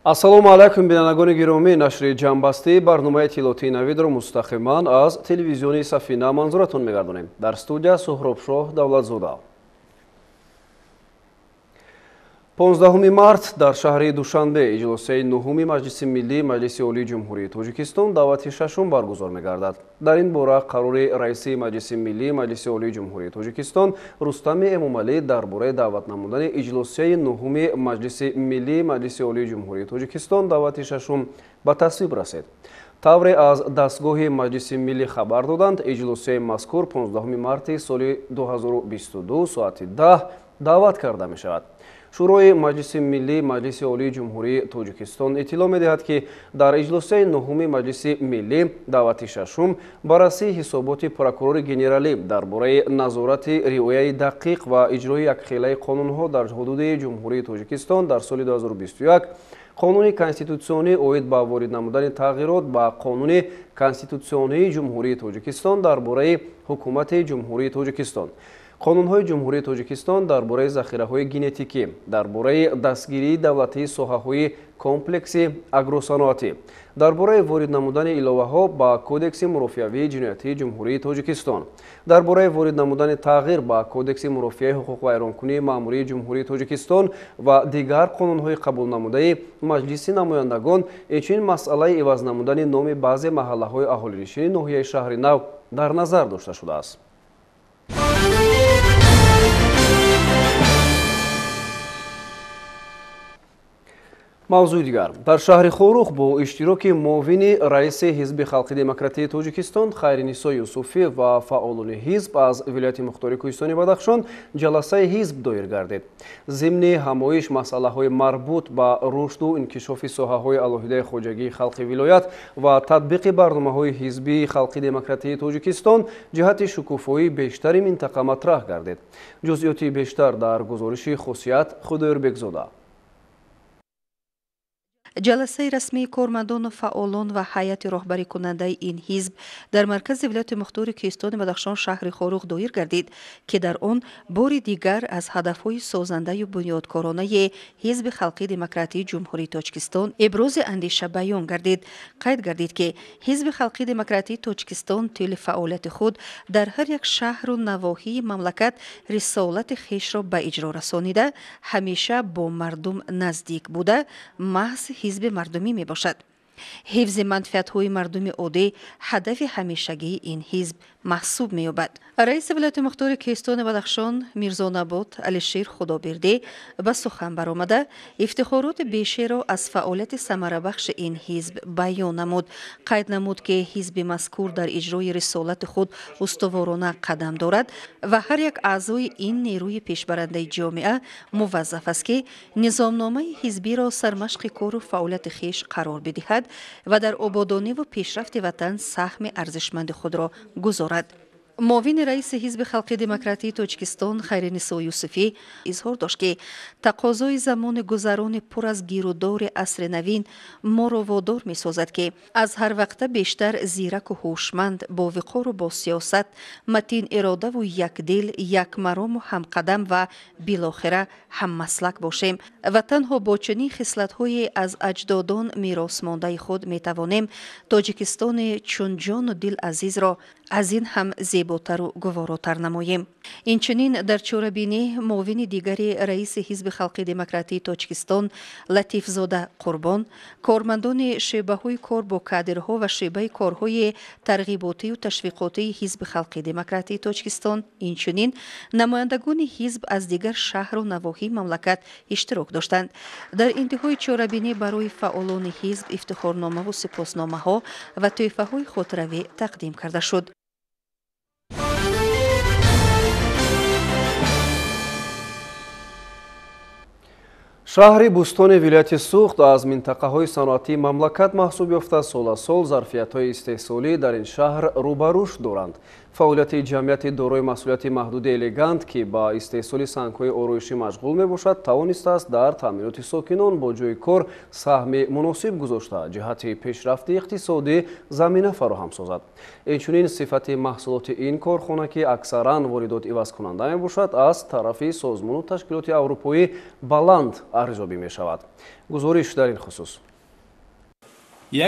ассалому алайкум бинандагони гиромӣ, нашри ҷамъбастии барномаи иттилоотии навидро мустақиман аз телевизиони Сафина манзуратон мегардонем. Дар студия Суҳробшоҳ Давлатзода. 15 март дар шаҳри Душанбе иҷлосаи 9-уми Маҷлиси Миллии Маҷлиси Олии Ҷумҳурии Тоҷикистон давати 6-ум баргузор мегардад. Дар ин бора қарори раиси Маҷлиси Миллии Маҷлиси Олии Ҷумҳурии Тоҷикистон Рустами Эмомалӣ дар бораи даъват намудани иҷлосаи 9-уми Маҷлиси Миллии Маҷлиси Олии Ҷумҳурии Тоҷикистон давати 6-ум ба тасвиб расид. тавре аз дастгоҳи Маҷлиси Миллӣ хабар доданд, иҷлосаи мазкур 15 марти соли 2022 соати 10 даъват карда мешавад. шӯрои Маҷлиси Миллии Маҷлиси Олии Ҷумҳурии Тоҷикистон иттилоъ медиҳад, ки дар иҷлосаи 9-уми Маҷлиси Миллӣ давати 6-ум баррасии ҳисоботи прокурори генералӣ дар бораи назорати риояи дақиқ ва иҷрои якхелаи қонунҳо дар ҳудуди Ҷумҳурии Тоҷикистон дар соли 2021 қонуни конститутсионӣ оид ба ворид намудани тағйирот ба қонуни конститутсионии Ҷумҳурии Тоҷикистон дар бораи ҳукумати Ҷумҳурии Тоҷикистон, қонунҳои Ҷумҳурии Тоҷикистон дар бораи захираҳои генетикӣ, дар бораи дастгирии давлатии соҳаҳои комплекси агросаноатӣ, дар бораи ворид намудани иловаҳо ба Кодекси мурофиавии ҷиноятии Ҷумҳурии Тоҷикистон, дар бораи ворид намудани тағйир ба Кодекси мурофиаи ҳуқуқвайронкунии маъмурии Ҷумҳурии Тоҷикистон ва дигар қонунҳои қабулнамудаи Маҷлиси намояндагон, инчунин масъалаи иваз намудани номи баъзе маҳаллаҳои аҳолинишини ноҳияи Шаҳри Нав дар назар дошта шудааст. мавзӯи дигар. Дар шаҳри Хорух бо иштироки муовини раиси Ҳизби Халқи Демократии Тоҷикистон Хайринисо Юсуфӣ ва фаъолони ҳизб аз вилояти Мухтори Кӯҳистони Бадахшон ҷаласаи ҳизб доир гардид. Зимни ҳамоиш масъалаҳои марбут ба рушду инкишофи соҳаҳои алоҳидаи хоҷагии халқи вилоят ва татбиқи барномаҳои Ҳизби Халқи Демократии Тоҷикистон ҷиҳати шукуфоии бештари минтақа матраҳ гардид. ҷузъиёти бештар дар гузориши Хусият Худоёрбекзода. ҷаласаи расмии кормандону фаъолон ва ҳайати роҳбарикунандаи ин ҳизб дар маркази вилояти Мухтори Кӯҳистони Бадахшон шаҳри Хорух доир гардид, ки дар он бори дигар аз ҳадафҳои созандаю бунёдкоронаи Ҳизби Халқи Демократии Ҷумҳурии Тоҷикистон ибрози андеша баён гардид. қайд гардид, ки Ҳизби Халқи Демократии Тоҷикистон тӯли фаъолияти худ дар ҳар як шаҳру навоҳии мамлакат рисолати хешро ба иҷро расонида, ҳамеша бо мардум наздик буда, маҳз ҳизби мардумӣ мебошад. ҳифзи манфиатҳои мардуми оддӣ ҳадафи ҳамешагии ин ҳизб маҳсуб меёбад. раиси вилояти Мухтори Кӯҳистони Бадахшон Мирзонабод Алишир Худобердӣ ба сухан баромада ифтихороти бешеро аз фаъолияти самарабахши ин ҳизб баён намуд. қайд намуд, ки ҳизби мазкур дар иҷрои рисолати худ устуворона қадам дорад ва ҳар як аъзои ин нерӯи пешбарандаи ҷомеа муваззаф аст, ки низомномаи ҳизбиро сармашқи кору фаъолияти хеш қарор бидиҳад ва дар ободониву пешрафти ватан саҳми арзишманди худро гузорад. муовини раиси Ҳизби Халқи Демократии Тоҷикистон Хайринисо Юсуфӣ изҳор дошт, ки тақозои замони гузарони пур аз гирудори асри навин моро водор месозад, ки аз ҳарвақта бештар зираку ҳушманд, бовиқору босиёсат, матин иродаву якдил, якмарому ҳамқадам ва билохира ҳаммаслак бошем ва танҳо бо чунин хислатҳое аз аҷдодон меросмондаи худ метавонем Тоҷикистони чун ҷону дил азизро аз ин ҳам зеботару гуворотар намоем. инчунин дар чорабинӣ муовини дигари раиси Ҳизби Халқи Демократии Тоҷикистон Латифзода Қурбон, кормандони шӯъбаҳои кор бо кадрҳо ва шӯъбаи корҳои тарғиботию ташвиқотии Ҳизби Халқи Демократии Тоҷикистон, инчунин намояндагони ҳизб аз дигар шаҳру навоҳии мамлакат иштирок доштанд. дар интиҳои чорабинӣ барои фаъолони ҳизб ифтихорномаву сипосномаҳо ва тӯҳфаҳои хотиравӣ тақдим карда шуд. шаҳри Бӯстони вилояти Суғд аз минтақаҳои саноатии мамлакат маҳсуб ёфта сола сол зарфиятҳои истеҳсолӣ дар ин шаҳр рӯ ба рушд доранд. фаъолияти ҷамъияти дорои масъулияти маҳдуди элегант ки ба истеҳсоли сангҳои ороишӣ машғул мебошад тавонистааст дар таъминоти сокинон бо ҷойи кор саҳми муносиб гузошта ҷиҳати пешрафти иқтисодӣ замина фароҳам созад. Инчунин сифати маҳсулоти ин корхона ки аксаран воридот ивазкунанда мебошад аз тарафи созмону ташкилоти аврупоӣ баланд арзёбӣ мешавад. гузориш дар ин хусус.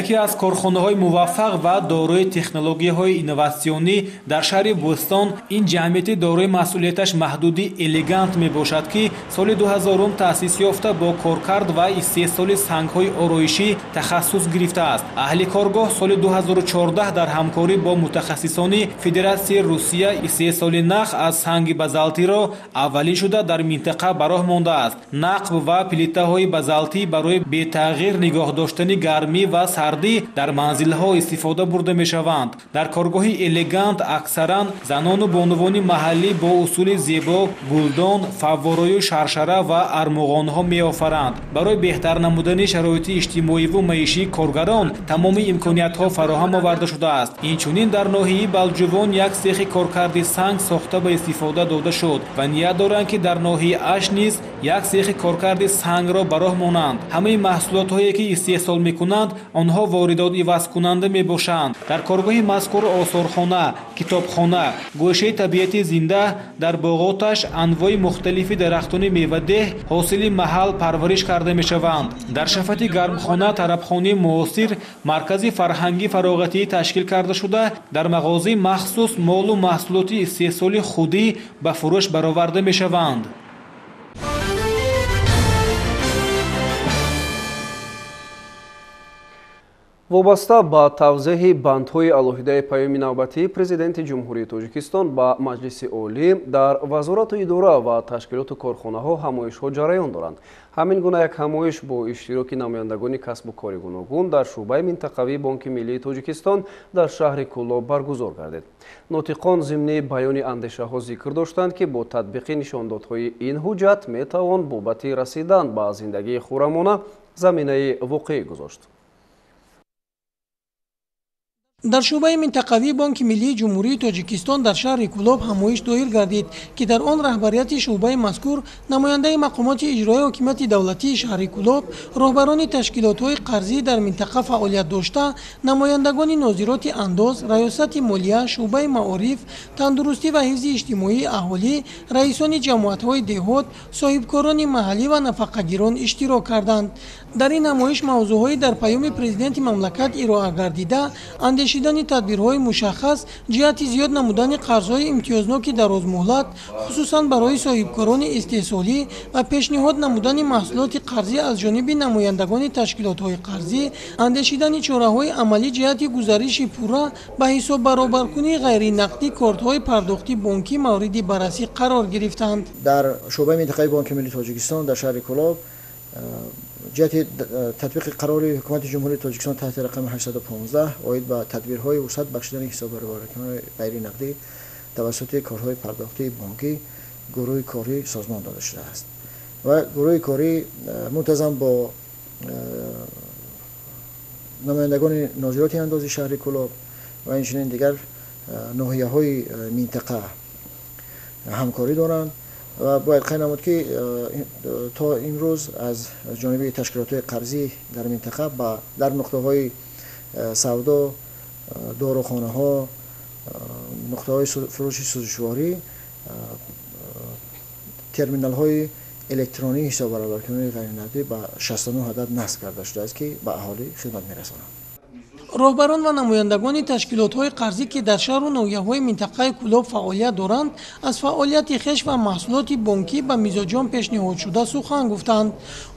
яке аз корхонаҳои муваффақ ва дорои технологияҳои инноватсионӣ дар шаҳри Бостон ин ҷамъияти дорои масъулияташ маҳдуди элегант мебошад ки соли 2000 таъсис ёфта бо коркард ва истеҳсоли сангҳои ороишӣ тахассус гирифтааст. аҳли коргоҳ соли 2014 дар ҳамкорӣ бо мутахассисони Федератсияи Русия истеҳсоли нақ аз санги базалтиро аввалин шуда дар минтақа ба роҳ мондааст. нақб ва плитаҳои базалтӣ барои бетағйир нигоҳ доштани гармӣ ва сардӣ дар манзилҳо истифода бурда мешаванд. дар коргоҳи элегант аксаран занону бонувони маҳаллӣ бо усули зебо гулдон, фавворою шаршара ва армуғонҳо меофаранд. барои беҳтар намудани шароити иҷтимоиву маишии коргарон тамоми имкониятҳо фароҳам оварда шудааст. инчунин дар ноҳияи Балҷувон як сехи коркарди санг сохта ба истифода дода шуд ва ният доранд ки дар ноҳияи Аш низ як сехи коркарди сангро ба роҳ монанд. ҳамаи маҳсулотҳое ки истеҳсол мекунанд онҳо воридот ивазкунанда мебошанд. дар коргоҳи мазкур осорхона, китобхона, гӯшаи табиати зинда, дар боғоташ анвои мухталифи дарахтони мевадеҳ ҳосили маҳал парвариш карда мешаванд. дар шафати гармхона тарабхонаи муосир маркази фарҳангӣ фароғатӣ ташкил карда шуда дар мағозаи махсус молу маҳсулоти истеҳсоли худӣ ба фурӯш бароварда мешаванд. вобаста ба тавзеҳи бандҳои алоҳидаи паёми навбатӣ президенти ҷумҳурии Тоҷикистон ба Маҷлиси олӣ дар вазорату идора ва ташкилоту корхонаҳо ҳамоишҳо ҷараён доранд. ҳамин гуна як ҳамоиш бо иштироки намояндагони касбу кори гуногун дар шӯъбаи минтақавии Бонки Миллии Тоҷикистон дар шаҳри Кӯлоб баргузор гардид. нотиқон зимни баёни андешаҳо зикр доштанд ки бо татбиқи нишондодҳои ин ҳуҷҷат метавон бобати расидан ба зиндагии хӯрамона заминаи воқеӣ гузошт. дар шӯъбаи минтақавии Бонки Миллии Ҷумҳурии Тоҷикистон дар шаҳри Кӯлоб ҳамоиш доир гардид ки дар он раҳбарияти шӯъбаи мазкур, намояндаи мақомоти иҷроии ҳокимияти давлатии шаҳри Кӯлоб, роҳбарони ташкилотҳои қарзӣ дар минтақа фаъолият дошта, намояндагони нозироти андоз, раёсати молия, шӯъбаи маориф, тандурустӣ ва ҳифзи иҷтимоии аҳолӣ, раисони ҷамоатҳои деҳот, соҳибкорони маҳаллӣ ва нафақагирон иштирок карданд. дар ин ҳамоиш мавзӯъҳои дар паёми президенти мамлакат ироа гардида, андешидани тадбирҳои мушаххас ҷиҳати зиёд намудани қарзҳои имтиёзноки дарозмуҳлат, хусусан барои соҳибкорони истеҳсолӣ ва пешниҳод намудани маҳсулоти қарзӣ аз ҷониби намояндагони ташкилотҳои қарзӣ, андешидани чораҳои амалӣ ҷиҳати гузариши пурра ба ҳисоббаробаркунии ғайринақдӣ кортҳои пардохти бонкӣ мавриди баррасӣ қарор гирифтанд. дар шӯъбаи минтақаи Бонки Миллии Тоҷикистон дар шаҳри Кӯлоб ҷиҳати татбиқи қарори ҳукумати ҷумҳурии Тоҷикистон таҳти рақами 815 оид ба тадбирҳои вусъат бахшидани ҳисоббаробаркунии ғайринақдӣ тавассути корҳои пардохтии бонкӣ гурӯҳи корӣ созмон дода шудааст ва гурӯҳи корӣ мунтазам бо намояндагони нозироти андози шаҳри Кӯлоб ва инчунин дигар ноҳияҳои минтақа ҳамкорӣ доранд ва бояд қайд намуд ки то имрӯз аз ҷониби ташкилотҳои қарзӣ дар минтақа дар нуқтаҳои савдо, дорухонаҳо, нуқтаҳои фурӯши сӯзишворӣ, терминалҳои электронии ҳисоббаробаркунии ғайринақдӣ ба 69 адад насб карда шудааст ки ба аҳолӣ хидмат мерасонанд. роҳбарон ва намояндагони ташкилотҳои қарзӣ ки дар шаҳру ноҳияҳои минтақаи Кӯлоб фаъолият доранд, аз фаъолияти хеш ва маҳсулоти бонкӣ ба мизоҷон пешниҳодшуда сухан гуфтанд.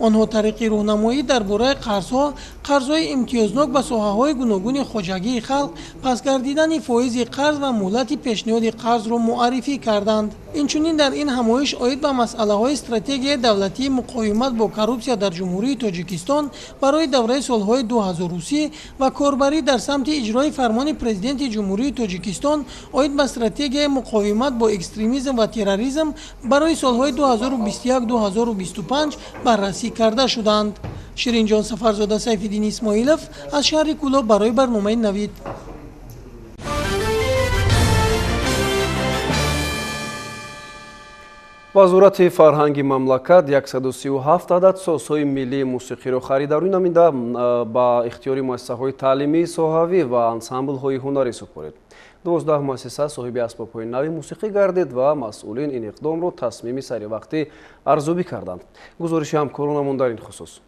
онҳо тариқи роҳнамоӣ дар бораи қарзҳо, қарзҳои имтиёзнок ба соҳаҳои гуногуни хоҷагии халқ, пасгардидани фоизи қарз ва муҳлати пешниҳоди қарзро муаррифӣ карданд. инчунин дар ин ҳамоиш оид ба масъалаҳои стратегияи давлатии муқовимат бо коррупсия дар ҷумҳурии Тоҷикистон барои давраи солҳои 2030 ва корбарӣ дар самти иҷрои фармони президенти ҷумҳурии Тоҷикистон оид ба стратегияи муқовимат бо экстремизм ва терроризм барои солҳои 2021-2025 баррасӣ карда шуданд. ширинҷон Сафарзода, Сайфиддин Исмоилов аз шаҳри Кӯлоб барои барномаи Навид. вазорати фарҳанги мамлакат 137 адад созҳои миллии мусиқиро харидароӣ намуда ба ихтиёри муассисаҳои таълимии соҳавӣ ва ансамблҳои ҳунарӣ супорид. 12 муассиса соҳиби асбобҳои нави мусиқӣ гардид ва масъулин ин иқдомро тасмими саривақтӣ арзёбӣ карданд. гузориши ҳамкоронамон дар ин хусус.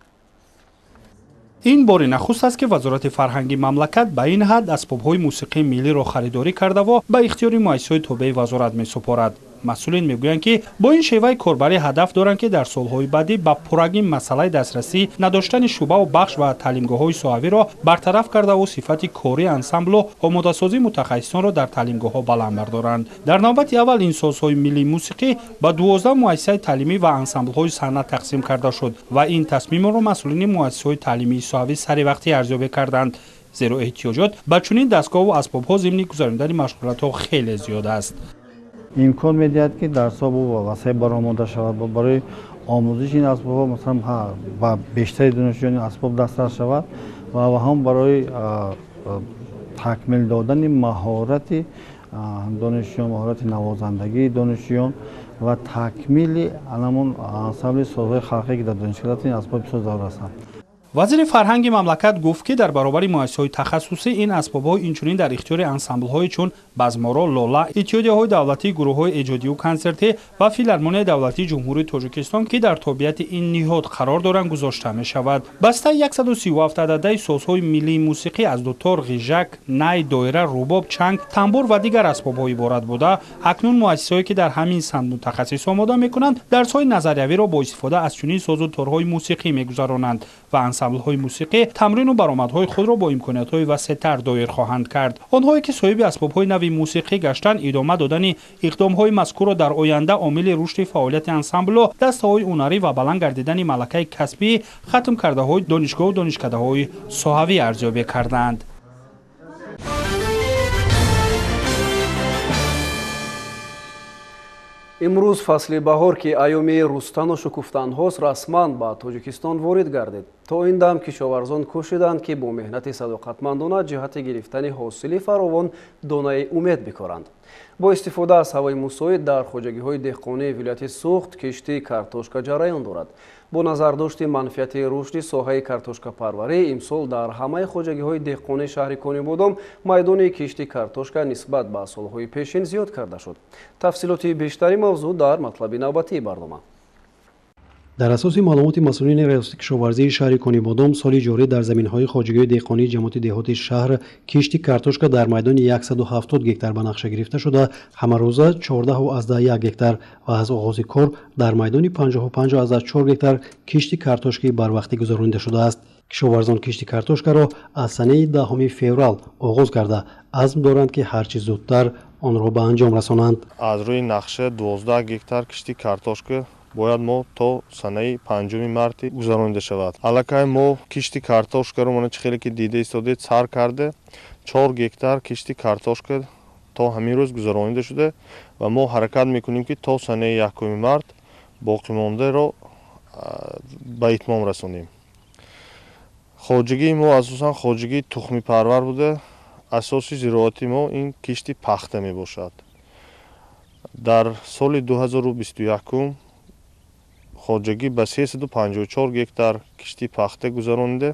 ин бори нахуст аст ки вазорати фарҳанги мамлакат ба ин ҳад асбобҳои мусиқии миллиро харидорӣ карда ва ба ихтиёри муассисаҳои тобеи вазорат месупорад. масъулин мегӯянд ки бо ин шеваи корбарӣ ҳадаф доранд ки дар солҳои баъдӣ ба пуррагӣ масъалаи дастрасӣ надоштани шуъбаву бахш ва таълимгоҳҳои соҳавиро бартараф карда ва сифати кории ансамблу омодасозии мутахассисонро дар таълимгоҳҳо баланд бардоранд. дар навбати аввал ин созҳои миллии мусиқӣ ба 12 муассисаи таълимӣ ва ансамблҳои санъат тақсим карда шуд ва ин тасмимро масъулини муассисаҳои таълимии соҳавӣ саривақтӣ арзёбӣ карданд, зеро эҳтиёҷот ба чунин дастгоҳу асбобҳо зимни гузарондани машғулиятҳо хеле зиёд аст. имкон медиҳад ки дарсҳо васеъ баромада шавад барои омӯзиши ин асбобҳо масалан ба бештари донишҷӯёни асбоб дастрас шавад ва ҳам барои такмил додани маҳорати донишҷӯён, маҳорати навозандагии донишҷӯён ва такмили анамон ансамбли созҳои халқие ки дар донишгоҳ ин асбоб бисёр зарур ҳастанд. вазири фарҳанги мамлакат гуфт ки дар баробари муассисаҳои тахассусӣ ин асбобҳо инчунин дар ихтиёри ансамблҳои чун базморо, лола, иттиҳодияҳои давлатӣ, гурӯҳҳои эҷодиву консертӣ ва филармонияи давлатии ҷумҳурии Тоҷикистон ки дар тобиати ин ниҳод қарор доранд гузошта мешавад. баста 137 ададаи созҳои миллии мусиқӣ аз дутор, ғижак, най, доира, рубоб, чанг, тамбур ва дигар асбобҳо иборат буда, акнун муассисаҳое ки дар ҳамин самт мутахассис омода мекунанд, дарсҳои назариявиро бо истифода аз чунин созу торҳои мусиқӣ мегузаронанд ва ансамблҳои мусиқӣ тамрину баромадҳои худро бо имкониятҳои васеътар доир хоҳанд кард. онҳое ки соҳиби асбобҳои нави мусиқӣ гаштанд, идома додани иқдомҳои мазкурро дар оянда омили рушди фаъолияти ансамблу дастаҳои ҳунарӣ ва баланд гардидани малакаи касбии хатм кардаҳои донишгоҳу донишкадаҳои соҳавӣ арзёбӣ карданд. имрӯз фасли баҳор ки айёми рустану шукуфтанҳост расман ба Тоҷикистон ворид гардид. то ин дам кишоварзон кӯшиданд ки бо меҳнати садоқатмандона ҷиҳати гирифтани ҳосили фаровон донаи умед бикоранд. бо истифода аз ҳавои мусоид дар хоҷагиҳои деҳқонии вилояти Суғд кишти картошка ҷараён дорад. бо назардошти манфиати рушди соҳаи картошкапарварӣ имсол дар ҳамаи хоҷагиҳои деҳқонии шаҳри Конибодом майдони кишти картошка нисбат ба солҳои пешин зиёд карда шуд. тафсилоти бештари мавзӯъ дар матлаби навбатии барнома. дар асоси маълумоти масъулини риёсати кишоварзии шаҳри Конибодом соли ҷорӣ дар заминҳои хоҷагиҳои деҳқонии ҷамоати деҳоти шаҳр кишти картошка дар майдони 170 гектар ба нақша гирифта шуда ҳамарӯза 14,1 гектар ва аз оғози кор дар майдони 55,4 гектар кишти картошкаи барвақтӣ гузаронида шудааст. кишоварзон кишти картошкаро аз санаи 10 феврал оғоз карда азм доранд ки ҳарчи зудтар онро ба анҷом расонанд. аз рӯи нақша 12 гектар кишти картошка бояд мо то санаи 5 марти гузаронида шавад. аллакай мо кишти картошкаро мона чӣ хеле ки дида истодед сар карда 4 гектар кишти картошка то ҳамин рӯз гузаронида шуда ва мо ҳаракат мекунем ки то санаи 1 март боқимондаро ба итмом расонем. хоҷагии мо асосан хоҷагии тухмипарвар буда асоси зироати мо ин кишти пахта мебошад. дар соли 2021 хоҷагӣ ба 354 гектар кишти пахта гузаронида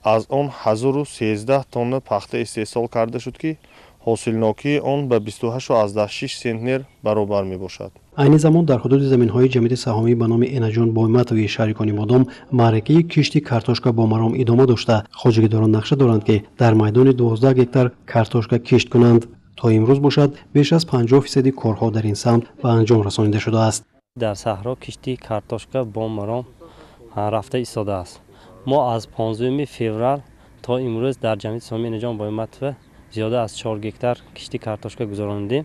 аз он 1013 тонна пахта истеҳсол карда шуд ки ҳосилнокии он ба 28,6 центнер баробар мебошад. айни замон дар ҳудуди заминҳои ҷамъияти саҳомӣ ба номи Энаҷон Бойматови шаҳри Конибодом маъракаи кишти картошка бо маром идома дошта хоҷагидорон нақша доранд ки дар майдони 12 гектар картошка кишт кунанд. то имрӯз бошад беш аз 50% корҳо дар ин самт ба анҷом расонида шудааст. дар саҳро кишти картошка бо маром рафта истодааст. мо аз 15 феврал то имрӯз дар ҷамъияти саҳомии Энаҷон Бойматова зиёда аз 4 гектар кишти картошка гузарондем.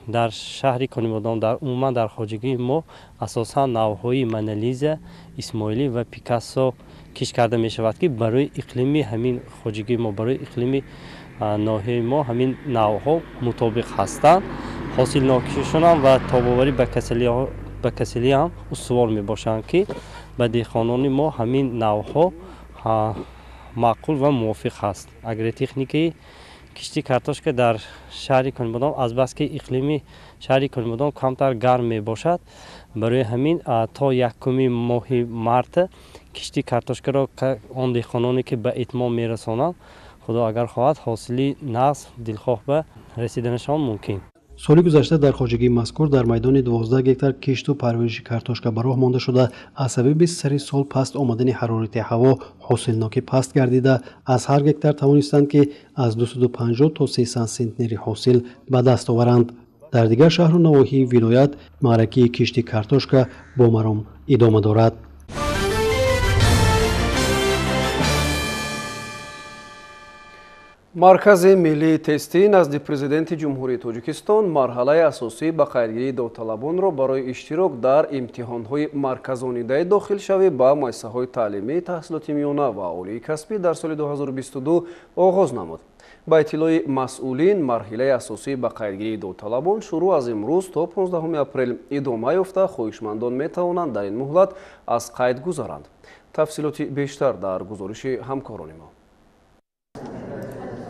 дар шаҳри Конибодом умуман дар хоҷагии мо асосан навъҳои Монолиза, Исмоилӣ ва Пикассо кишт карда мешавад ки барои иқлими ҳамин хоҷагии мо, барои иқлими ноҳияи мо ҳамин навъҳо мутобиқ ҳастанд. ҳосилнокишонам ва тобоварӣ ба касалӣ ҳам устувор мебошанд ки ба деҳқонони мо ҳамин навъҳо маъқул ва мувофиқ ҳаст. агротехникаи кишти картошка дар шаҳри Конибодом азбаски иқлими шаҳри Конибодом камтар гарм мебошад, барои ҳамин то 1 моҳи март кишти картошкаро он деҳқононе ки ба итмом мерасонанд, худо агар хоҳад ҳосили нағз дилхоҳ ба расиданашон мумкин. соли гузашта дар хоҷагии мазкур дар майдони 12 гектар кишту парвариши картошка ба роҳ монда шуда, аз сабаби сари сол паст омадани ҳарорати ҳаво ҳосилноки паст гардида, аз ҳар гектар тавонистанд ки аз 250 то 300 сентнери ҳосил ба даст оваранд. дар дигар шаҳру навоҳии вилоят маъракаи кишти картошка бо маром идома дорад. маркази миллии тестӣ назди президенти ҷумҳурии Тоҷикистон марҳалаи асосӣ ба қайдгирии довталабонро барои иштирок дар имтиҳонҳои марказонидаи дохилшавӣ ба муассисаҳои таълимии таҳсилоти миёна ва олии касбӣ дар соли 2022 оғоз намуд. ба иттилои масъулин, марҳилаи асосӣ ба қайдгирии довталабон шурӯъ аз имрӯз то 15 апрел идома ёфта, хоҳишмандон метавонанд дар ин муҳлат аз қайд гузаранд. тафсилоти бештар дар гузориши ҳамкорони мо.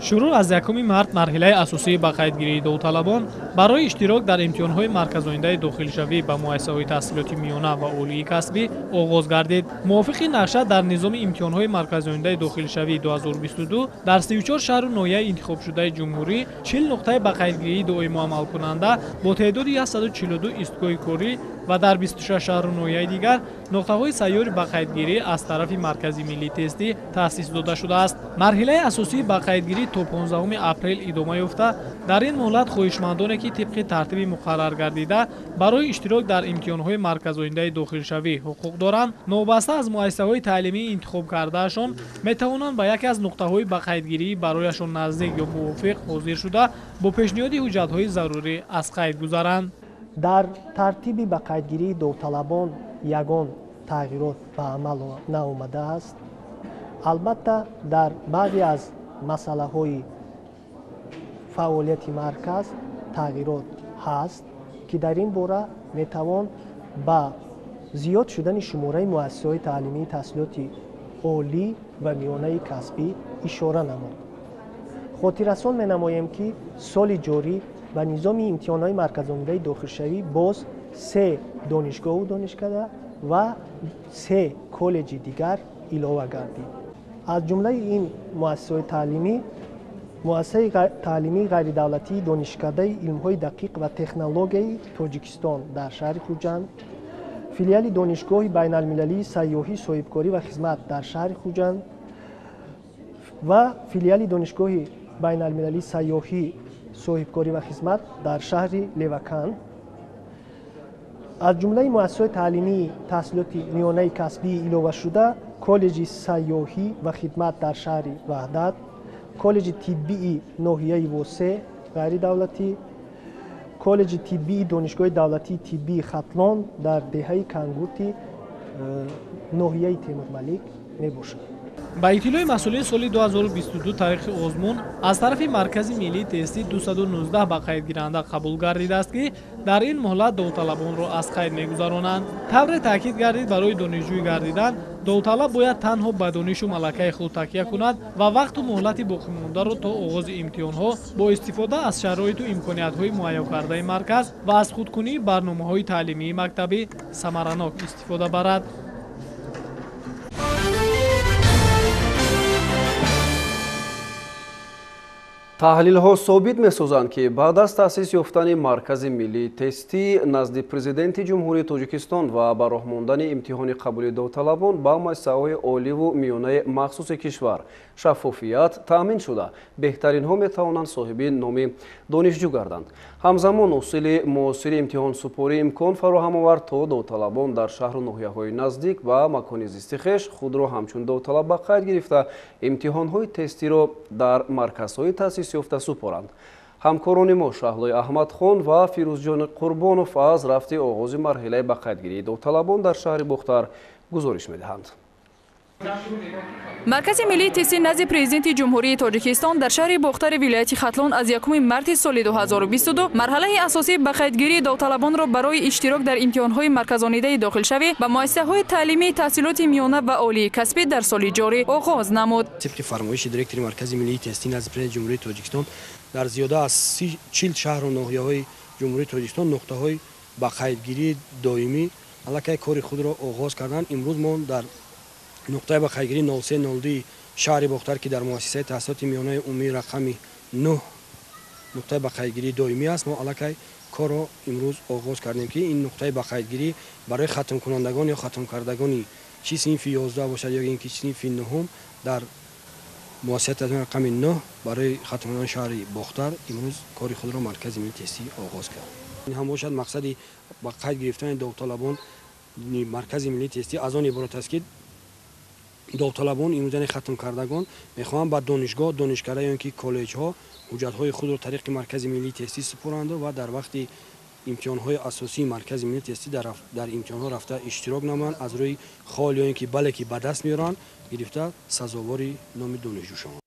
шурӯъ аз 1 март марҳилаи асосии ба қайдгирии довталабон барои иштирок дар имтиҳонҳои марказонидаи дохилшавӣ ба муассисаҳои таҳсилоти миёна ва олии касбӣ оғоз гардид. мувофиқи нақша дар низоми имтиҳонҳои марказонидаи дохилшавӣ 2022 дар 34 шаҳру ноҳияи интихобшудаи ҷумҳурӣ 40 нуқтаи ба қайдгирии доимо амалкунанда бо теъдоди 142 истгоҳи корӣ ва дар 26 шаҳру ноҳияи дигар нуқтаҳои сайёри ба қайдгирӣ аз тарафи маркази миллии тестӣ таъсис дода шудааст. марҳилаи асосии ба қайдгирӣ то 15 апрел идома ёфта, дар ин муҳлат хоҳишмандоне ки тибқи тартиби муқаррар гардида барои иштирок дар имтиҳонҳои марказонидаи дохилшавӣ ҳуқуқ доранд, новбаста аз муассисаҳои таълимии интихоб кардаашон метавонанд ба яке аз нуқтаҳои ба қайдгирӣ барояшон наздик ё мувофиқ ҳозир шуда бо пешниҳоди ҳуҷҷатҳои зарурӣ аз қайд гузаранд. дар тартиби ба қайдгирии довталабон ягон тағйирот ба амал наомадааст. албатта дар баъзе аз масъалаҳои фаъолияти марказ тағйирот ҳаст, ки дар ин бора метавон ба зиёд шудани шумораи муассисаҳои таълимии таҳсилоти олӣ ва миёнаи касбӣ ишора намуд. хотиррасон менамоем ки соли ҷорӣ ба низоми имтиҳонҳои марказонидаи дохилшавӣ боз 3 донишгоҳу донишкада ва 3 коллеҷи дигар илова гардид. аз ҷумлаи ин муассисаҳои таълимӣ муассисаи таълимии ғайридавлатии донишкадаи илмҳои дақиқ ва технологияи Тоҷикистон дар шаҳри Хуҷанд, филиали донишгоҳи байналмилалии сайёҳӣ, соҳибкорӣ ва хизмат дар шаҳри Хуҷанд ва филиали донишгоҳи байналмилалии сайёҳӣ, соҳибкорӣ ва хизмат дар шаҳри Левакан, аз ҷумлаи муассисаҳои таълимии таҳсилоти миёнаи касбии иловашуда коллеҷи сайёҳӣ ва хидмат дар шаҳри Ваҳдат, коллеҷи тиббии ноҳияи Восе ғайридавлатӣ, коллеҷи тиббии донишгоҳи давлатии тиббии Хатлон дар деҳаи Кангурти ноҳияи Темурмалик мебошад. ба иттилои масъулин соли 2022 таърихи озмун аз тарафи маркази миллии тестӣ 219 ба қайдгиранда қабул гардидааст, ки дар ин муҳлат довталабонро аз қайд мегузаронанд. тавре таъкид гардид барои донишҷӯӣ гардидан довталаб бояд танҳо ба донишу малакаи худ такя кунад ва вақту муҳлати боқимондаро то оғози имтиҳонҳо бо истифода аз шароиту имкониятҳои муайян кардаи марказ ва аз худкунии барномаҳои таълимии мактабӣ самаранок истифода барад. таҳлилҳо собит месозанд, ки баъд аз таъсис ёфтани маркази миллии тестӣ назди президенти ҷумҳурии Тоҷикистон ва ба роҳ мондани имтиҳони қабули довталабон ба муассисаҳои оливу миёнаи махсуси кишвар шаффофият таъмин шуда, беҳтаринҳо метавонанд соҳиби номи донишҷӯ гарданд. ҳамзамон усули муосири имтиҳонсупорӣ имкон фароҳам овард то довталабон дар шаҳру ноҳияҳои наздик ба макони зисти хеш худро ҳамчун довталаб ба қайд гирифта имтиҳонҳои тестиро дар марказҳои таъсис ёфта супоранд. ҳамкорони мо Шаҳлои Аҳмадхон ва Фирӯзҷони Қурбонов аз рафти оғози марҳилаи ба қайдгирии довталабон дар шаҳри Бухтар гузориш медиҳанд. маркази миллии тести назди президенти ҷумҳурии тоҷикистон дар шаҳри бохтари вилояти хатлон аз 1 марти соли 2022 марҳалаи асосӣ ба қайдгирии довталабонро барои иштирок дар имтиҳонҳои марказонидаи дохилшавӣ ба муассисаҳои таълимии таҳсилоти миёна ва олии касбӣ дар соли ҷорӣ оғоз намуд. طبق فرمایش دیرکتور مرکز ملی تستی نزد پرزیدنت جمهوری تاجیکستان در زیاده از 40 شهر و ناحیه‌های جمهوری تاجیکستان نقطه‌های با قیدگیری دائمی علاقه کار خود را آغاز کردند. امروز ما در نقطه با قیدگیری 0302 شهر بختر که در مؤسسه تحصیلات میانه عمومی رقم 9 نقطه با قیدگیری دائمی است. ما علاقه کار را امروز آغاز کردیم که این نقطه با قیدگیری برای ختم کنندگان یا ختم کردگانی چی صنف 11 باشد یا اینکه صنف 9 در مؤسسه تحصیلات رقم 9 برای ختم کردن شهر بختر امروز کار خود را مرکز ملی تستی آغاز کرد. این هم باشد مقصدی با قید گرفتن داوطلبان مرکز ملی تستی از آن عبارت است که داوطلبان امروزه ختم کردگان میخواهند با دانشگاه دانشکده یا که کالج ها حجت های خود را طریق مرکز ملی تستی سپرند و در وقت امتحان های اساسی مرکز ملی تستی در امتحان ها رفته اشتراک نمایند از روی خال یا اینکه بله که به دست میارند گرفته سزاواری نام دانشجو شوند.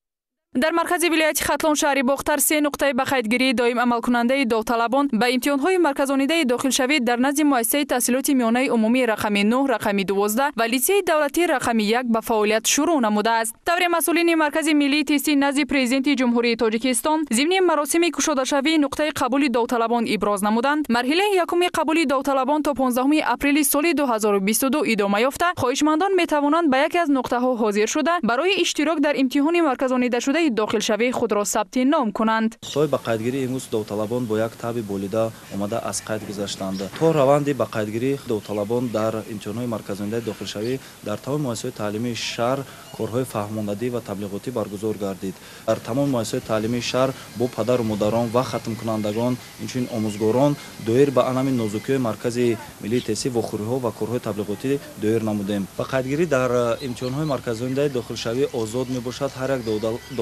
дар маркази вилояти хатлон шаҳри бохтар 3 нуқтаи ба қайдгирии доим амалкунандаи довталабон ба имтиҳонҳои марказонидаи дохилшавӣ дар назди муассисаи таҳсилоти миёнаи умумии рақами 9 рақами 12 ва литсеи давлатии рақами 1 ба фаъолият шурӯъ намудааст. таври масъулини маркази миллии тестӣ назди президенти ҷумҳурии тоҷикистон зимни маросими кушодашавии нуқтаи қабули довталабон иброз намуданд. марҳилаи якуми қабули довталабон то 15 апрели соли 2022 идома ёфта хоҳишмандон метавонанд ба яке аз нуқтаҳо ҳозир шуда барои иштирок дар имтиҳони марказонидашудаи дохилшавии худро сабти ном кунанд. соҳи ба қайдгирии имрӯз довталабон бо як таби болида омада аз қайд гузаштанд. то раванди ба қайдгирии довталабон дар имтиҳонҳои марказонидаи дохилшавӣ дар тамоми муассисаҳои таълимии шаҳр корҳои фаҳмондадӣ ва таблиғотӣ баргузор гардид. дар тамоми муассисаҳои таълимии шаҳр бо падару модарон ва хатмкунандагон инчунин омӯзгорон доир ба анами нозукиҳои маркази миллии тестӣ вохӯриҳо ва корҳои таблиғотӣ доир намудем. ба қайдгирӣ дар имтиҳонҳои марказонидаи дохилшавӣ озод мебошад. ҳар як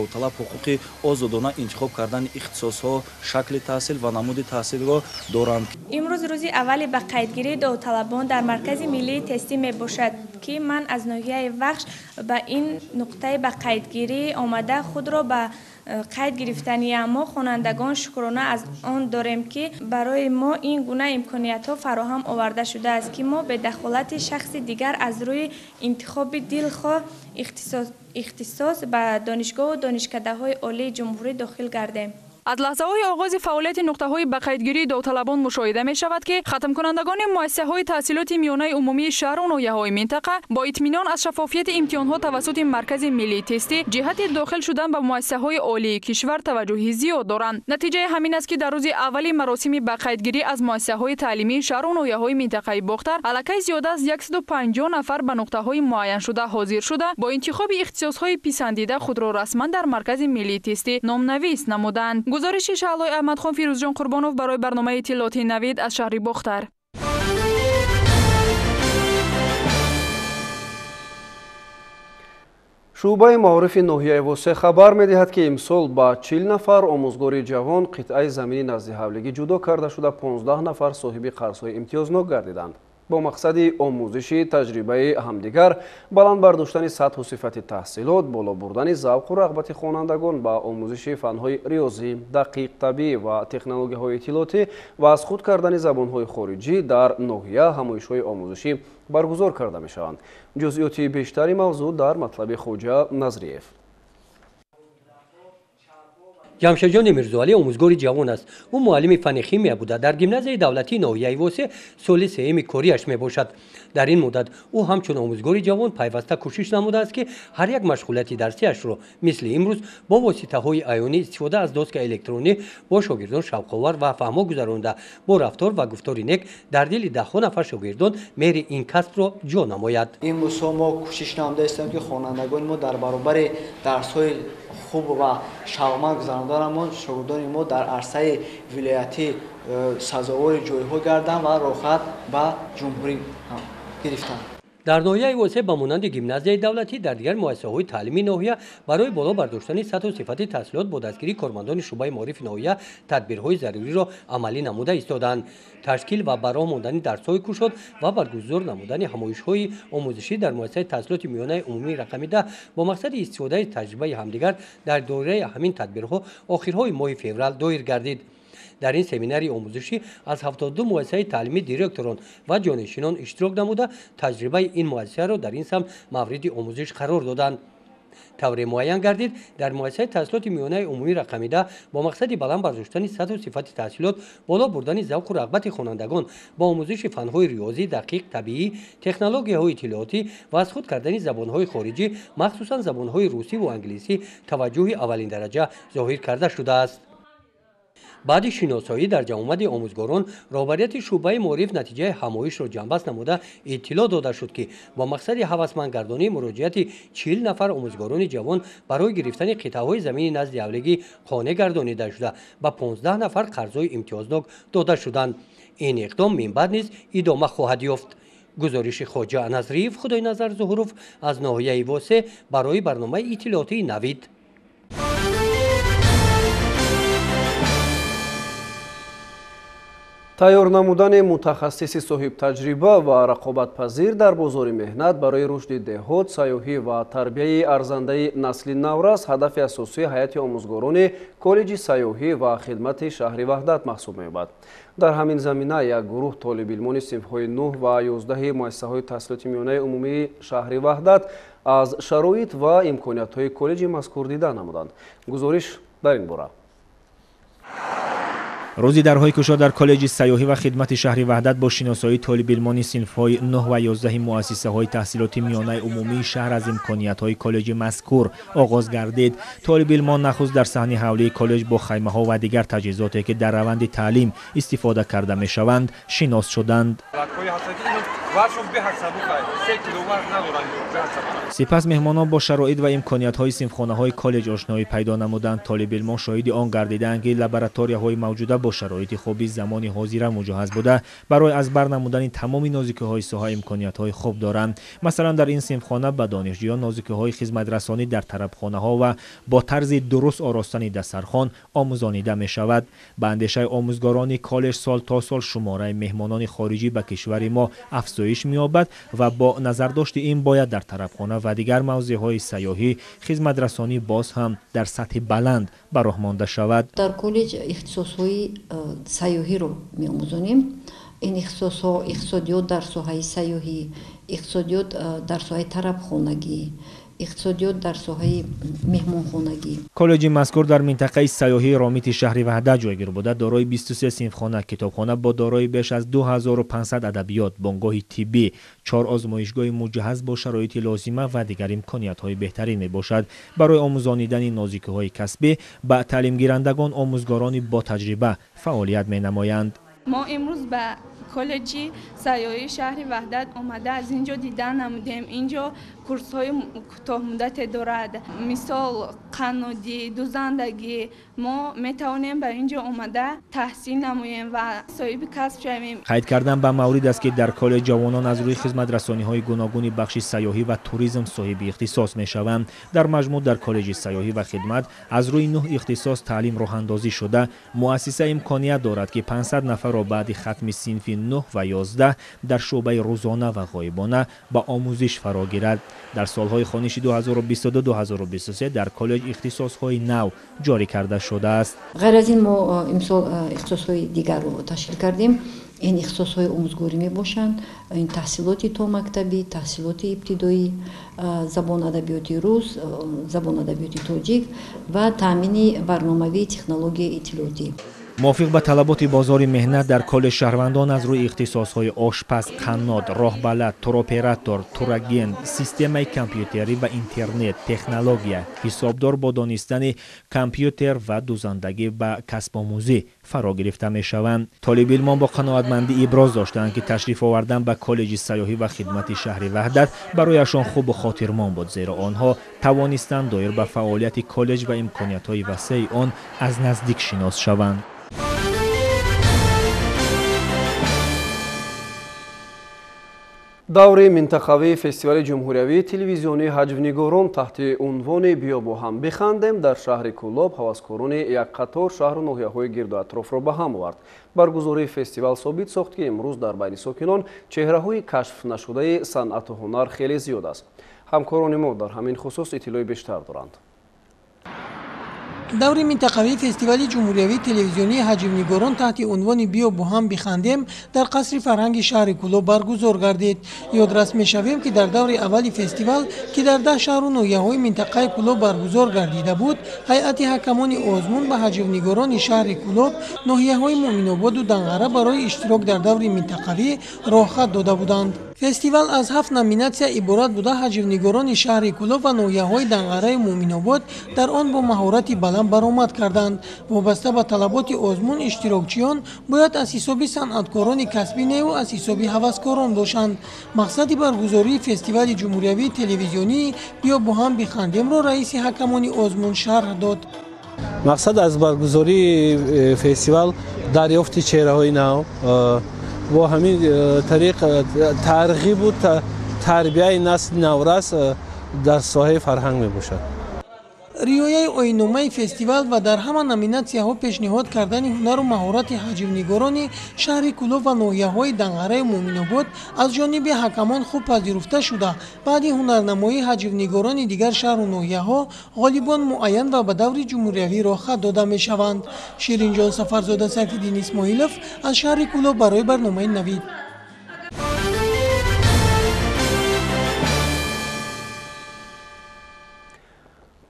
довталаб ҳуқуқи озодона интихоб кардани ихтисосҳо, шакли таҳсил ва намуди таҳсилро доранд. имрӯз рӯзи аввали ба қайдгирии довталабон дар маркази миллии тестӣ мебошад ки ман аз ноҳияи вахш ба ин нуқтаи ба қайдгирӣ омада худро ба қайд гирифтани мо хонандагон шукрона аз он дорем ки барои мо ин гуна имкониятҳо фароҳам оварда шудааст ки мо бе дахолати шахси дигар аз рӯи интихоби дилхоҳ ихтисос ба донишгоҳу донишкадаҳои олии ҷумҳурӣ дохил гардем. аз лаҳзаҳои оғози фаъолияти нуқтаҳои ба қайдгирии довталабон мушоҳида мешавад ки хатмкунандагони муассисаҳои таҳсилоти миёнаи умумии шаҳру ноҳияҳои минтақа бо итминон аз шаффофияти имтиҳонҳо тавассути маркази миллии тестӣ ҷиҳати дохил шудан ба муассисаҳои олии кишвар таваҷҷӯҳи зиёд доранд. натиҷаи ҳамин аст ки дар рӯзи аввали маросими ба қайдгирӣ аз муассисаҳои таълимии шаҳру ноҳияҳои минтақаи бохтар аллакай зиёда аз 150 нафар ба нуқтаҳои муайяншуда ҳозир шуда бо интихоби ихтисосҳои писандида худро расман дар маркази миллии тестӣ номнавис намуданд. гузориши шаҳлои аҳмадхон фирӯзҷон қурбонов барои барномаи иттилооти навид аз шаҳри бохтар. шуъбаи маорифи ноҳияи восе хабар медиҳад ки имсол ба 40 нафар омӯзгори ҷавон қитъаи замини назди ҳавлигӣ ҷудо карда шуда 15 нафар соҳиби қарзҳои имтиёзнок гардиданд. бо мақсади омӯзиши таҷрибаи ҳамдигар, баланд бардоштани сатҳу сифати таҳсилот, боло бурдани завқу рағбати хонандагон ба омӯзиши фанҳои риёзӣ, дақиқтабӣ ва технологияҳои иттилоотӣ ва аз худ кардани забонҳои хориҷӣ дар ноҳия ҳамоишҳои омӯзишӣ баргузор карда мешаванд. ҷузъиёти бештари мавзӯъ дар матлаби Хоҷа Назриев. ҷамшеджони Мирзоалӣ омӯзгори ҷавон аст. ӯ муаллими фани химия буда дар гимназияи давлатии ноҳияи Восе соли сеюми кориаш мебошад. дар ин муддат ӯ ҳамчун омӯзгори ҷавон пайваста кӯшиш намудааст ки ҳар як машғулияти дарсиашро мисли имрӯз бо воситаҳои аёнӣ истифода аз доска электронӣ бо шогирдон шавқовар ва фаҳмо гузаронда бо рафтор ва гуфтори нек дар дили даҳҳо нафар шогирдон мери ин касбро ҷо намояд. имрӯзҳо мо кӯшиш намудааистем ки хонандагони мо дар баробари дарсҳои хуб ва шавқманд гузаронданамон шогирдони мо дар арсаи вилоятӣ сазовори ҷойҳо гарданд ва роҳат ба ҷумҳурӣ гирифтанд. در ناحیه واسه با مانند گیمنازیای دولتی در دیگر مؤسسه‌های تعلیمی ناحیه برای بالا برداشتن سطح و صفت تحصیلات با دستگیری کارمندان شعبه معارف ناحیه تدبیرهای ضروری را عملی نموده ایستادند. تشکیل و براه ماندن درس‌های کشاد و برگزار نمودن همایش‌های آموزشی در مؤسسه تحصیلات میانه عمومی رقم 10 با مقصد استفاده از تجربه همدیگر در دوره همین تدبیرها آخرهای ماه فوریه دایر گردید. در این سمیناری آموزشی از 72 مؤسسه تعلیمی دیرکتوران و جانشینان اشتراک نموده تجربه این مؤسسه را در این سمت مورد آموزش قرار دادند. طور معین گردید در مؤسسه تحصیلات میانه عمومی رقم 10 با مقصد بلند برداشتن سطح و صفت تحصیلات، بالا بردن ذوق و رغبت خوانندگان با آموزش فن‌های ریاضی دقیق، طبیعی، تکنولوژی‌های اطلاعاتی و از خود کردن زبان‌های خارجی مخصوصاً زبان‌های روسی و انگلیسی توجه اولین درجه ظاهر کرده شده است. بعد شناسایی در جمعیت آموزگاران رهبریت شعبه معارف نتیجه همایش را جنبست نموده اطلاع داده شد که با مقصد هوسمندگردانی مراجعت 40 نفر آموزگاران جوان برای گرفتن قطعه‌های زمین نزد اولگی قانع گردانیده شده و 15 نفر قرضای امتیازناک داده شدند. این اقدام من بعد نیز ادامه خواهد یافت. گزارش خواجه نظریف خدای نظر ظهوروف از ناحیه واسه برای برنامه اطلاعاتی نوید. تайёр намудани мутахассиси соҳибтаҷриба ва рақобатпазир дар бозори меҳнат барои рушди деҳот, сайёҳӣ ва тарбияи арзандаи насли наврас ҳадафи асосии ҳайати омӯзгорони коллеҷи сайёҳӣ ва хидмати шаҳри ваҳдат маҳсуб меёбад. дар ҳамин замина як гурӯҳ толибилмони синфҳои 9 ва 11 муассисаҳои таҳсилоти миёнаи умумии шаҳри ваҳдат аз шароит ва имкониятҳои коллеҷи мазкур дидан намуданд. гузориш дар ин бора. روزی درهای کشا در کالج سیاحی و خدمت شهری وحدت با شناسایی طالب علمان صنف‌های 9 و 11 مؤسسه‌های تحصیلاتی میانه عمومی شهر از امکانیت‌های کالج مذکور آغاز گردید. طالب علمان نخست در صحن حوله کالج با خیمه‌ها و دیگر تجهیزاتی که در روند تعلیم استفاده کرده می‌شوند شناس شدند. سپس مهمانان با شرایط و امکانیت‌های صنفخانه‌های کالج آشنایی پیدا نمودند. طالب علمان شاهد آن گردیدند که لابراتوری‌های موجوده با شرایط خوبی زمانی حاضر مجهز بوده برای از بر نمودن تمام نازکی‌های ساحه امکانیت‌های خوب دارند. مثلا در این صنفخانه به دانشجویان نازکی‌های خدمت رسانی در طرفخانه‌ها و با طرز درست آراستن دسترخوان آموزانیده می‌شود. به اندیشه آموزگاران کالج سال تا سال شماره مهمانان خارجی به کشور ما افزایش می‌یابد و با نظرداشت این باید در طرفخانه و دیگر موضع‌های سیاحی خدمت رسانی باز هم در سطح بلند براه مانده شود. در کالج اختصاص‌های سیاحی رو می‌آموزانیم. این اختصاص‌ها اقتصادیات در ساحه سیاحی، اقتصادیات در ساحه طرفخانگی، اقتصادیات در ساحه مهمانخانگی. کالج مذکور در منطقه سیاحی رامیت شهر وحدت جایگیر بوده. دارای 23 صنفخانه، کتابخانه با دارای بیش از 2500 ادبیات، بنگاه طبی، 4 آزمایشگاه مجهز با شرایط لازمه و دیگر امکانیت‌های بهتری میباشد. برای آموزانیدن نازکی‌های کسبی به تعلیم گیرندگان آموزگاران با تجربه فعالیت می‌نمایند. ما امروز به کالج سیاحی شهر وحدت آمده از اینجا دیدن نمودیم. اینجا کورس های کوتاه مدت دارد، مثال قنادی، دوزندگی. ما میتوانیم به اینجا آمده تحصیل نماییم و صاحب کسب شویم. قید کردن به مورد است که در کالج جوانان از روی خدمت رسانی های گوناگون بخش سیاحی و توریسم صاحب اختصاص میشوند. در مجموع در کالج سیاحی و خدمت از روی 9 اختصاص تعلیم راه اندازی شده. مؤسسه امکانیت دارد که 500 نفر را بعد ختم صنف 9 و 11 در شعبه روزانه و غایبانه به آموزش فرا گیرد. در سالهای خوانشی 2022-2023 در کالج اختصاص‌های نو جاری کرده شده است. غیر از این ما امسال اختصاص‌های دیگر رو تشکیل کردیم. این اختصاص‌های آموزگاری میباشند. این تحصیلات تا مکتبی، تحصیلات ابتدایی، زبان ادبیاتی روس، زبان ادبیاتی تاجیک و تامین برنامه‌ای تکنولوژی اطلاعاتی. موافق به طلبات بازار مهنت در کالج شهروندان از روی اختصاص‌های آشپز، قناد، راهبلد، توراپراتور، تورگین، سیستم کامپیوتری و اینترنت، تکنولوژی، حسابدار با دانستن کامپیوتر و دوزندگی به کسب آموزی فرا گرفته می‌شوند. طالب علمان با قناعتمندی ابراز داشتند که تشریف آوردن به کالج سیاحی و خدمت شهر وحدت برایشان خوب و خاطرمان بود، زیرا آنها توانستند دایر به فعالیت کالج و امکانیت‌های وسیع آن از نزدیک شناس شوند. даври минтақавии фестивали ҷумҳуриявии телевизионии ҳаҷвнигорон таҳти унвони биё бо ҳам бихандем дар шаҳри Кӯлоб ҳаваскорони як қатор шаҳру ноҳияҳои гирду атрофро ба ҳам овард. баргузории фестивал собит сохт ки имрӯз дар байни сокинон чеҳраҳои кашфнашудаи санъату ҳунар хеле зиёд аст. ҳамкорони мо дар ҳамин хусус иттилои бештар доранд. даври минтақавии фестивали ҷумҳуриявии телевизионии ҳаҷвнигорон таҳти унвони биё бо ҳам бихандем дар қасри фарҳанги шаҳри Кӯлоб баргузор гардид. ёдрас мешавем ки дар даври аввали фестивал ки дар 10 шаҳру ноҳияҳои минтақаи Кӯлоб баргузор гардида буд, ҳайати ҳакамони озмун ба ҳаҷвнигорони шаҳри Кӯлоб ноҳияҳои Муъминободу Данғара барои иштирок дар даври минтақавӣ роҳхат дода буданд. фестивал аз 7 номинатсия иборат буда ҳаҷвнигорони шаҳри Кӯлоб ва ноҳияҳои Данғараи Муъминобод дар он бо маҳорати баланд баромад карданд. вобаста ба талаботи озмун иштирокчиён бояд аз ҳисоби санъаткорони касбӣ не аз ҳисоби ҳаваскорон бошанд. мақсади баргузории фестивали ҷумҳуриявии телевизионии биё бо ҳам бихандемро раиси ҳакамони озмун шарҳ дод. мақсад аз баргузории фестивал дарёфти чеҳраҳои нав бо ҳамин тариқ тарғибу тарбияи насли наврас дар соҳаи фарҳанг мебошад. риояи оинномаи фестивал ва дар ҳама номинатсияҳо пешниҳод кардани ҳунару маҳорати ҳаҷвнигорони шаҳри Кӯлоб ва ноҳияҳои Данғараи Муъминобод аз ҷониби ҳакамон хуб пазируфта шуда, баъди ҳунарнамоии ҳаҷвнигорони дигар шаҳру ноҳияҳо ғолибон муайян ва ба даври ҷумҳуриявӣ роҳхат дода мешаванд. ширинҷон Сафарзода, Сайфиддин Исмоилов аз шаҳри Кӯлоб барои барномаи Навид.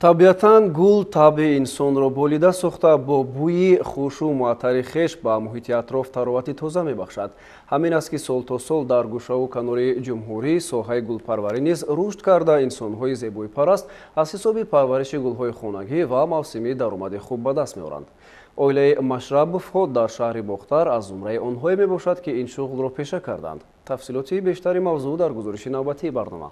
табиатан гул табъи инсонро болида сохта бо бӯи хушу муаттари хеш ба муҳити атроф таровати тоза мебахшад. ҳамин аст ки сол то сол дар гӯшаву канори ҷумҳурӣ соҳаи гулпарварӣ низ рушд карда инсонҳои зебоипараст аз ҳисоби парвариши гулҳои хонагӣ ва мавсимӣ даромади хуб ба даст меоранд. оилаи Машрабовҳо дар шаҳри Бохтар аз зумраи онҳое мебошад ки ин шуғлро пеша карданд. тафсилоти бештари мавзӯъ дар гузориши навбатии барнома.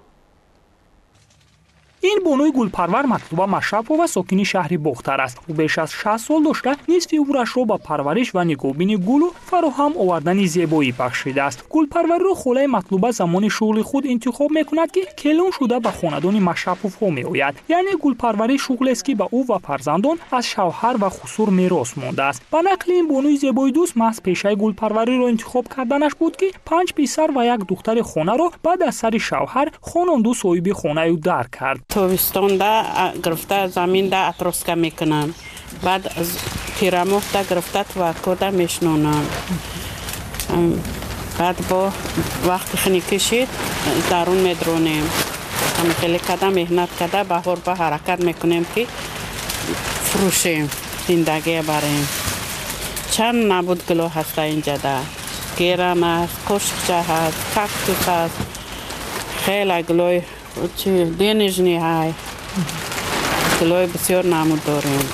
ин бонуи гулпарвар Матлуба Машрапова сокини шаҳри Бохтар аст. ӯ беш аз 60 сол дошта нисфи умрашро ба парвариш ва нигоҳбини гулу фароҳам овардани зебоӣ бахшидааст. гулпарвариро холаи Матлуба замони шуғли худ интихоб мекунад ки келон шуда ба хонадони Машраповҳо меояд. яъне гулпарварӣ шуғлест ки ба ӯ ва фарзандон аз шавҳар ва хусур мерос мондааст. ба нақли ин бонуи зебои дӯст маҳз пешаи гулпарвариро интихоб карданаш буд ки 5 писар ва 1 духтари хонаро баъд аз сари шавҳар хононду соҳиби хонаю дар кард. тобистонда гирифта заминда атроска мекунам, баъд пирамохта гирифта твакода мешнонам, баъд бо вақти хини кишид дарун медронем, хеле када меҳнат када баҳор ба ҳаракат мекунем ки фурӯшем, зиндагие барем. чанд набуд гуло ҳаста инҷада, геран аст, қошиқча ҳаст, кактус аст, хеле гулои денежни ҳай гулои бисёр намуд дорем.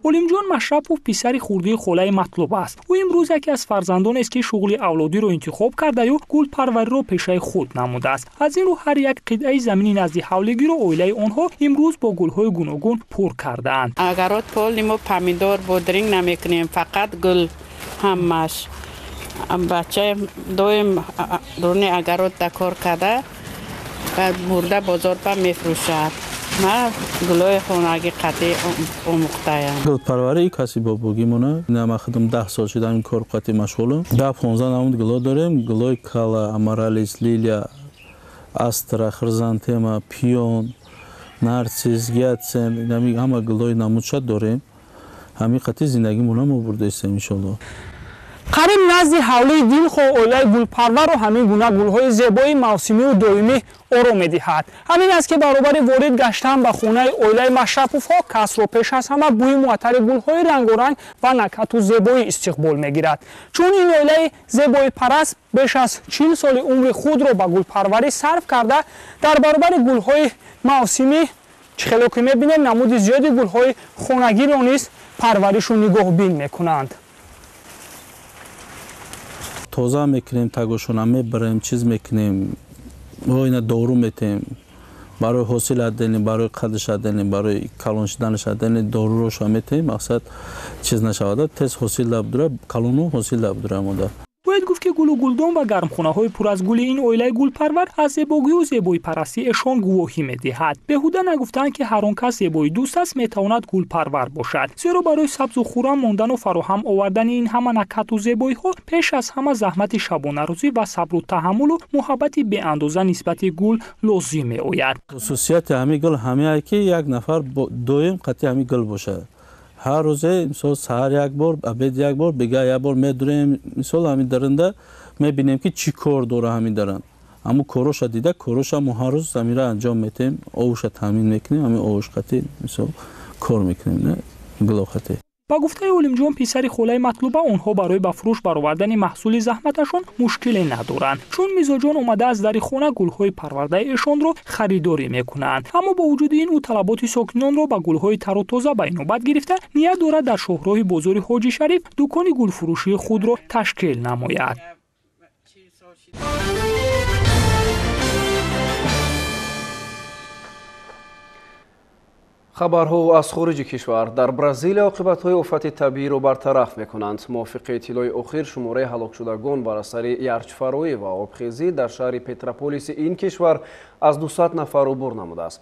олимҷон Машрапов писари хурдии холаи Матлуб аст. ӯ имрӯз яке аз фарзандонест ки шуғли авлодиро интихоб кардаю гулпарвариро пешаи худ намудааст. аз ин рӯ ҳар як қитъаи замини назди ҳавлигиро оилаи онҳо имрӯз бо гулҳои гуногун пур кардаанд. агарот полимо помидор бодринг намекунем, фақат гул ҳамаш. бачаем доим дурни агаротда кор када бурда бозор ба мефурӯшад. ман гулои хонагӣ қатъи омӯхтаям. гулпарварии касбибобугӣ мона намахудам 10 сол шуда ин кор қатъи машғулам. 10-15 намуд гуло дорем. гулои кала, амаралис, лилия, астра, хризантема, пион, нарсис, гиатсен, ҳама гулои намудша дорем. ҳамин қатъи зиндагӣ мона мо бурдаистем иншоллоҳ. қариб назди ҳавлии дилхо оилаи гулпарвару ҳамин гуна гулҳои зебои мавсимию доимӣ оро медиҳад. ҳамин аст ки баробари ворид гаштан ба хонаи оилаи Машраповҳо касро пеш аз ҳама бӯи муаттари гулҳои рангоранг ва накату зебоӣ истиқбол мегирад. чун ин оилаи зебоипараст беш аз 40 соли умри худро ба гулпарварӣ сарф карда дар баробари гулҳои мавсимӣ чихело ки мебинем намуди зиёди гулҳои хонагиро низ парваришу нигоҳбин мекунанд. тоза мекунем, тагошона мебарем, чиз мекунем, ина дору метем, барои ҳосил адени, барои қадш адени, барои калон шиданаш адени доруроша метем, мақсад чиз нашавада, тез ҳосил дабдура, калону ҳосил дабдура мода. бояд гуфт ки гулу гулдон ва гармхонаҳои пур аз гули ин оилаи гулпарвар аз зебогию зебоипарастии эшон гувоҳӣ медиҳад. беҳуда нагуфтанд ки ҳар он кас зебои дӯст аст метавонад гулпарвар бошад, зеро барои сабзу хурам мондану фароҳам овардани ин ҳама накату зебоиҳо пеш аз ҳама заҳмати шабонарӯзӣ ва сабру таҳаммулу муҳаббати беандоза нисбати гул лозим меояд. хусусияти ҳамин гул ҳамае ки як нафар доим қатъи ҳамин гул бошад. ҳар рӯзе мисол саҳар як бор, абед як бор, бигар як бор медурем, мисол ҳамин даранда мебинем ки чӣ кор дора ҳамин даранд. аммо короша дида короша мо ҳар рӯз замира анҷом метем, овуша таъмин мекунем, ҳамин овуш қатъи мисол кор мекунем, не гулохате. ба гуфтаи Олимҷон писари холаи матлуба онҳо барои ба фурӯш баровардани маҳсули заҳматашон мушкиле надоранд, чун мизоҷон омада аз дари хона гулҳои парвардаи эшонро харидорӣ мекунанд. аммо бо вуҷуди ин ӯ талаботи сокинонро ба гулҳои тару тоза ба инобат гирифта ният дорад дар шоҳроҳи бозори ҳоҷӣ шариф дукони гулфурӯшии худро ташкил намояд. хабарҳо аз хориҷи кишвар. дар Бразилия оқибатҳои офати табииро бартараф мекунанд. мувофиқи иттилои охир шумораи ҳалокшудагон бар асари ярчфароӣ ва обхезӣ дар шаҳри Петрополиси ин кишвар аз 200 нафар убур намудааст.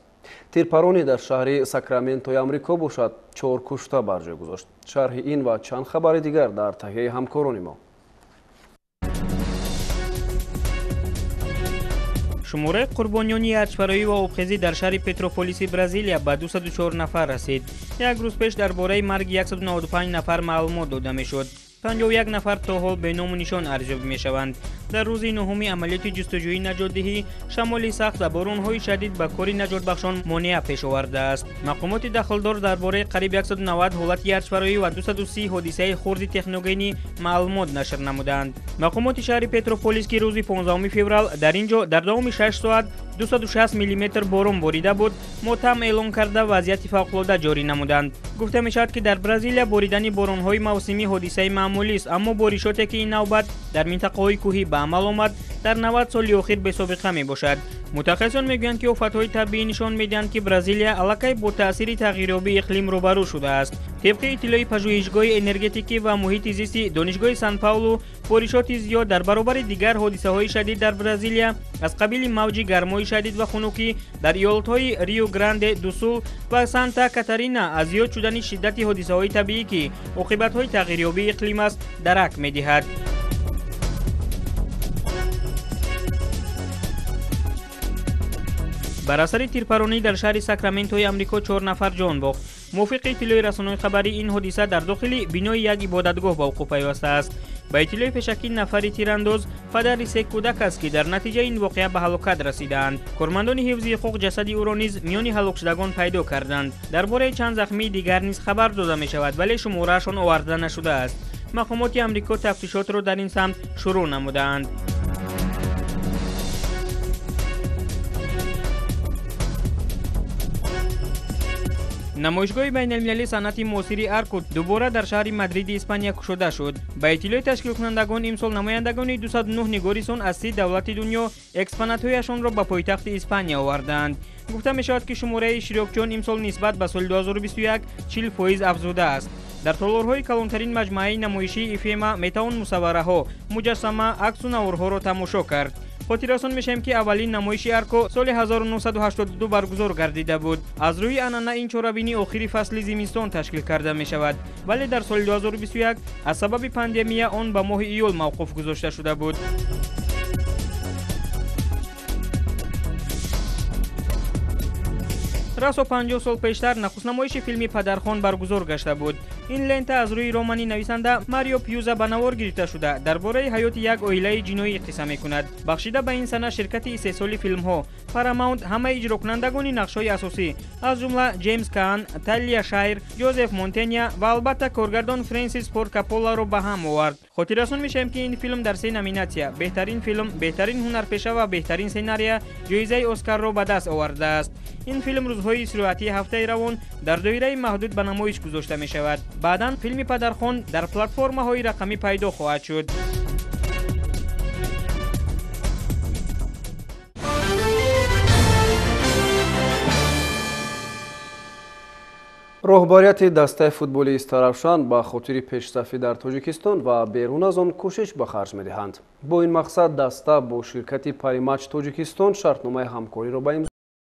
тирпарони дар шаҳри Сакраментои амрико бошад 4 кушта бар ҷой гузошт. шарҳи ин ва чанд хабари дигар дар таҳияи ҳамкорони мо. шумораи қурбониёни ярчфароӣ ва обхезӣ дар шаҳри Петрополиси Бразилия ба 204 нафар расид. як рӯз пеш дар бораи марги 195 нафар маълумот дода мешуд. 51 нафар то ҳол беному нишон арзёбӣ мешаванд. дар рӯзи 9-уми амалиёти ҷустуҷӯи наҷотдиҳӣ шамоли сахт ва боронҳои шадид ба кори наҷотбахшон монеа пеш овардааст. мақомоти дахлдор дар бораи қариб 190 ҳолати ярчфароӣ ва 230 ҳодисаи хурди техногенӣ маълумот нашр намуданд. мақомоти шаҳри Петрополис ки рӯзи 15 феврал дар ин ҷо дар давоми 6 соат 260 мм борон борида буд, мотам эълон карда вазъияти фавқулода ҷорӣ намуданд. гуфта мешавад ки дар Бразилия боридани боронҳои мавсимӣ ҳодисаи маъмулист, аммо боришоте ки ин навбат дар минтақаҳои кӯҳӣ ба амал омад дар 90 соли охир бесобиқа мебошад. мутахассисон мегӯянд ки офатҳои табиӣ нишон медиҳанд ки Бразилия аллакай бо таъсири тағйирёбии иқлим рӯбарӯ шудааст. тибқи иттилои пажӯҳишгоҳи энергетикӣ ва муҳити зисти донишгоҳи Сан-Паулу, боришоти зиёд дар баробари дигар ҳодисаҳои шадид дар Бразилия аз қабили мавҷи гармои шадид ва хунукӣ дар иёлотҳои Рио Гранде ду Сул ва Санта Катарина аз зиёд шудани шиддати ҳодисаҳои табиӣ ки оқибатҳои тағйирёбии иқлим аст дарак медиҳад. бар асари тирпаронӣ дар шаҳри Сакраментои амрико 4 нафар ҷон бохт. мувофиқи иттилои расонаҳои хабарӣ ин ҳодиса дар дохили бинои як ибодатгоҳ ба вуқӯъ пайваста аст. ба иттилои пешакӣ нафари тирандоз падари се кӯдак аст ки дар натиҷаи ин воқеа ба ҳалокат расидаанд. кормандони ҳифзи ҳуқуқ ҷасади ӯро низ миёни ҳалокшудагон пайдо карданд. дар бораи чанд захмии дигар низ хабар дода мешавад, вале шумораашон оварда нашудааст. мақомоти амрико тафтишотро дар ин самт шурӯъ намудаанд. намоишгоҳи байналмилалии санъати муосири Аркут дубора дар шаҳри Мадриди Испания кушода шуд. ба иттилои ташкилкунандагон имсол намояндагони 209 нигорисон аз 30 давлати дунё экспонатҳояшонро ба пойтахти Испания оварданд. гуфта мешавад ки шумораи иштирокчиён имсол нисбат ба соли 2021 40% афзудааст. дар толорҳои калонтарин маҷмӯаи намоишии ИФЕМА метавон мусаввараҳо, муҷассама, аксу навурҳоро тамошо кард. хотиррасон мешавем ки аввалин намоиши Арко соли 1982 баргузор гардида буд. аз рӯи анъана ин чорабини охири фасли зимистон ташкил карда мешавад, вале дар соли 2021 аз сабаби пандемия он ба моҳи июл мавқуф гузошта шуда буд. расо 50 сол пештар нахустнамоиши филми Падархон баргузор гашта буд. ин лента аз рӯи романи нависанда Марио Пьюза ба навор гирифта шуда дар бораи ҳаёти як оилаи ҷиноӣ қисса мекунад. бахшида ба ин сана ширкати истеҳсоли филмҳо Paramount ҳамаи иҷрокунандагони нақшҳои асосӣ аз ҷумла Ҷеймс Каан, Талия Шайр, Ҷозеф Монтенья ва албатта коргардон Фрэнсис Форд Капполаро ба ҳам овард. хотиррасон мешавем ки ин филм дар 3 номинатсия беҳтарин филм, беҳтарин ҳунарпеша ва беҳтарин сценария ҷоизаи Оскарро ба даст овардааст. ин филм рӯзҳои исроатии ҳафтаи равон дар доираи маҳдуд ба намоиш гузошта мешавад. баъдан филми Падархон дар платформаҳои рақамӣ пайдо хоҳад шуд. роҳбарияти дастаи футболи Истаравшан ба хотири пешсафӣ дар Тоҷикистон ва берун аз он кӯшиш ба харҷ медиҳанд. Бо ин мақсад даста бо ширкати Паримач Тоҷикистон шартномаи ҳамкориро ба